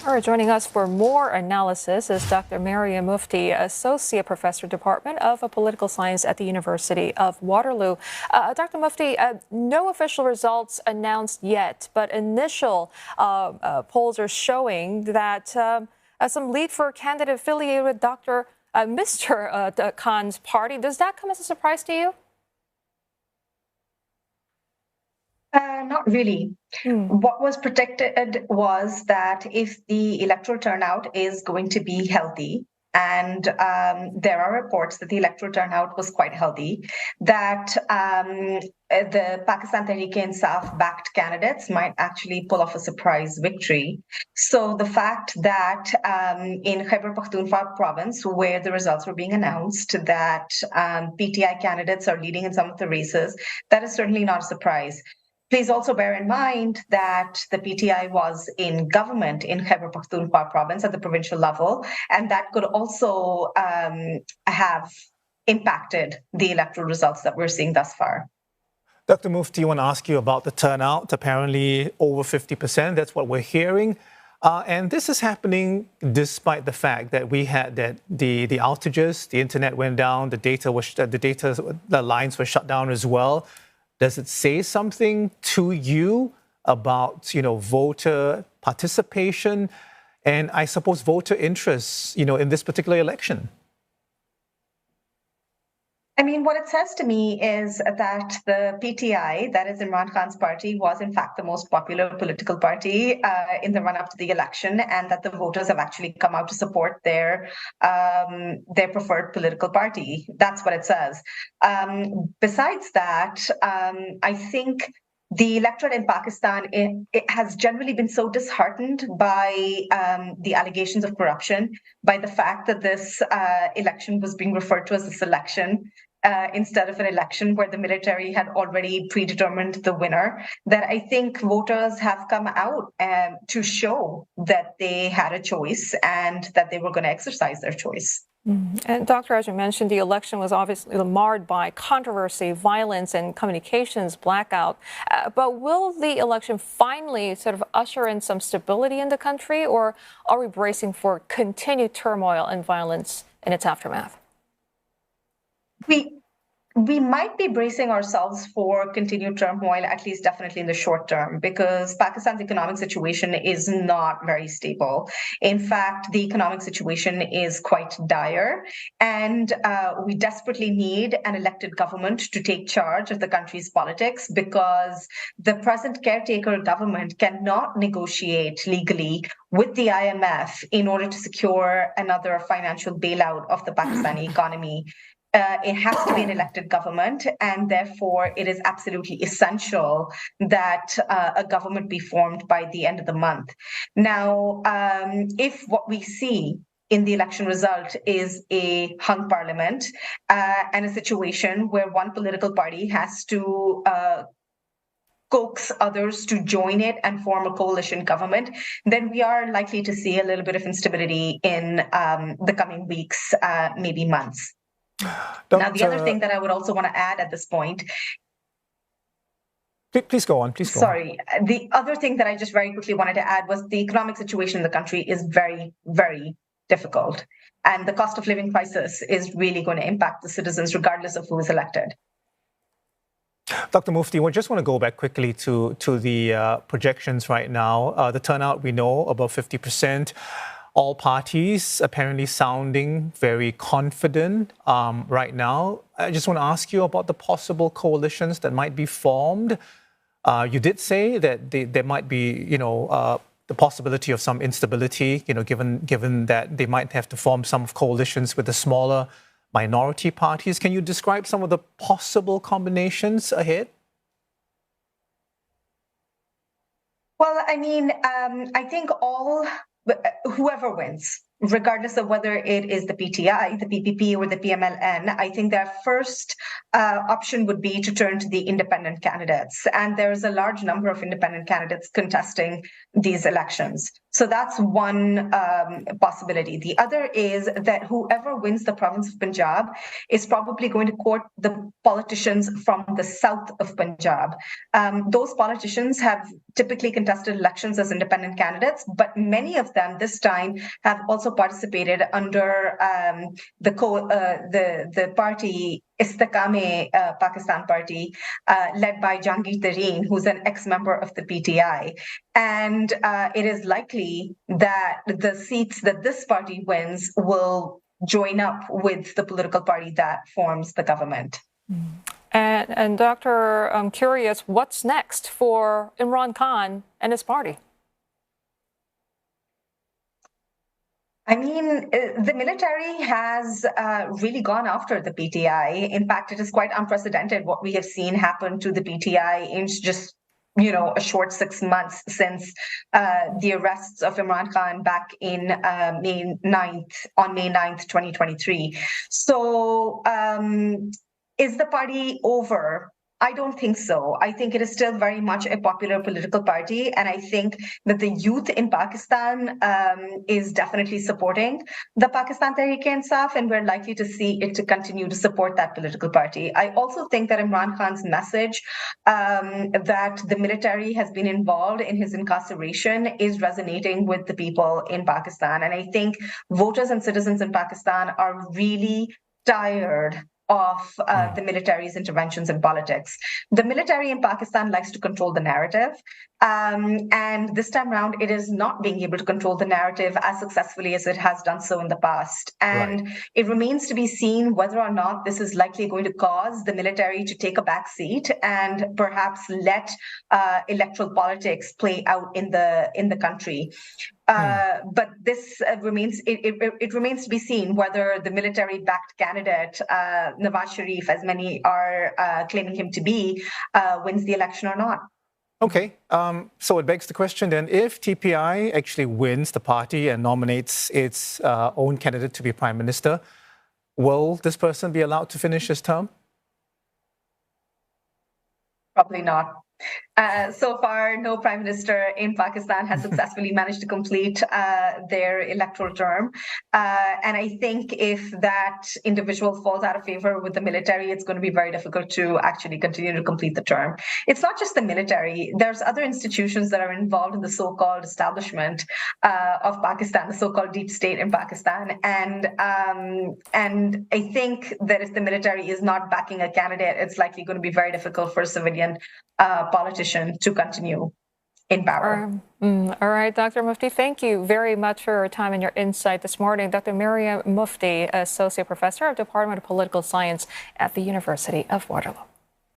All right, joining us for more analysis is Dr. Mariam Mufti, Associate Professor, Department of Political Science at the University of Waterloo. Dr. Mufti, no official results announced yet, but initial polls are showing that some lead for a candidate affiliated with Mr. Khan's party. Does that come as a surprise to you? Not really. What was predicted was that if the electoral turnout is going to be healthy, and there are reports that the electoral turnout was quite healthy, that the Pakistan Tehreek-e-Insaf backed candidates might actually pull off a surprise victory. So the fact that in Khyber Pakhtunkhwa province, where the results were being announced, that PTI candidates are leading in some of the races, that is certainly not a surprise. Please also bear in mind that the PTI was in government in Khyber Pakhtunkhwa province at the provincial level, and that could also have impacted the electoral results that we're seeing thus far. Dr. Mufti, I want to ask you about the turnout. Apparently over 50%, that's what we're hearing. And this is happening despite the fact that we had the outages, the internet went down, the lines were shut down as well. Does it say something to you about, voter participation and I suppose voter interest, in this particular election? I mean, what it says to me is that the PTI, that is Imran Khans party, was in fact the most popular political party in the run-up to the election, and that the voters have actually come out to support their preferred political party. That's what it says. Besides that, I think the electorate in Pakistan it has generally been so disheartened by the allegations of corruption, by the fact that this election was being referred to as a selection instead of an election where the military had already predetermined the winner, that I think voters have come out to show that they had a choice and that they were going to exercise their choice. And Doctor, as you mentioned, the election was obviously marred by controversy, violence, and communications blackout. But will the election finally sort of usher in some stability in the country, or are we bracing for continued turmoil and violence in its aftermath? We might be bracing ourselves for continued turmoil, at least definitely in the short term, because Pakistan's economic situation is not very stable. In fact, the economic situation is quite dire, and we desperately need an elected government to take charge of the country's politics, because the present caretaker government cannot negotiate legally with the IMF in order to secure another financial bailout of the Pakistani economy. It has to be an elected government, and therefore it is absolutely essential that a government be formed by the end of the month. Now, if what we see in the election result is a hung parliament and a situation where one political party has to coax others to join it and form a coalition government, then we are likely to see a little bit of instability in the coming weeks, maybe months. Now, the other thing that I would also want to add at this point. Please go on. Sorry. The other thing that I just very quickly wanted to add was the economic situation in the country is very, very difficult. And the cost of living crisis is really going to impact the citizens regardless of who is elected. Dr. Mufti, we just want to go back quickly to the projections right now. The turnout, we know, above 50%. All parties apparently sounding very confident right now. I just want to ask you about the possible coalitions that might be formed. You did say that there might be, the possibility of some instability, given that they might have to form some coalitions with the smaller minority parties. Can you describe some of the possible combinations ahead? Well, I mean, I think whoever wins, regardless of whether it is the PTI, the PPP, or the PMLN, I think their first option would be to turn to the independent candidates. And there's a large number of independent candidates contesting these elections. So that's one possibility. The other is that whoever wins the province of Punjab is probably going to court the politicians from the south of Punjab. Those politicians have typically contested elections as independent candidates, but many of them this time have also participated under the party Istikame Pakistan Party, led by Jahangir Tareen, who's an ex-member of the PTI. And it is likely that the seats that this party wins will join up with the political party that forms the government. And Doctor, I'm curious, what's next for Imran Khan and his party? I mean, the military has really gone after the PTI. In fact, it is quite unprecedented what we have seen happen to the PTI in just a short 6 months since the arrests of Imran Khan back in May 9th, 2023. So is the party over? I don't think so. I think it is still very much a popular political party. And I think that the youth in Pakistan is definitely supporting the Pakistan Tehreek-e-Insaf, and we're likely to see it to continue to support that political party. I also think that Imran Khan's message that the military has been involved in his incarceration is resonating with the people in Pakistan. And I think voters and citizens in Pakistan are really tired of the military's interventions in politics. The military in Pakistan likes to control the narrative. And this time around, it is not being able to control the narrative as successfully as it has done so in the past. And it remains to be seen whether or not this is likely going to cause the military to take a back seat and perhaps let electoral politics play out in the country. But this remains to be seen whether the military-backed candidate, Nawaz Sharif, as many are claiming him to be, wins the election or not. Okay, so it begs the question then, if TPI actually wins the party and nominates its own candidate to be prime minister, will this person be allowed to finish his term? Probably not. So far, no prime minister in Pakistan has successfully managed to complete their electoral term. And I think if that individual falls out of favor with the military, it's going to be very difficult to actually continue to complete the term. It's not just the military. There's other institutions that are involved in the so-called establishment of Pakistan, the so-called deep state in Pakistan. And I think that if the military is not backing a candidate, it's likely going to be very difficult for a civilian politician to continue in power. All right, Dr. Mufti, thank you very much for your time and your insight this morning. Dr. Mariam Mufti, Associate Professor of Department of Political Science at the University of Waterloo.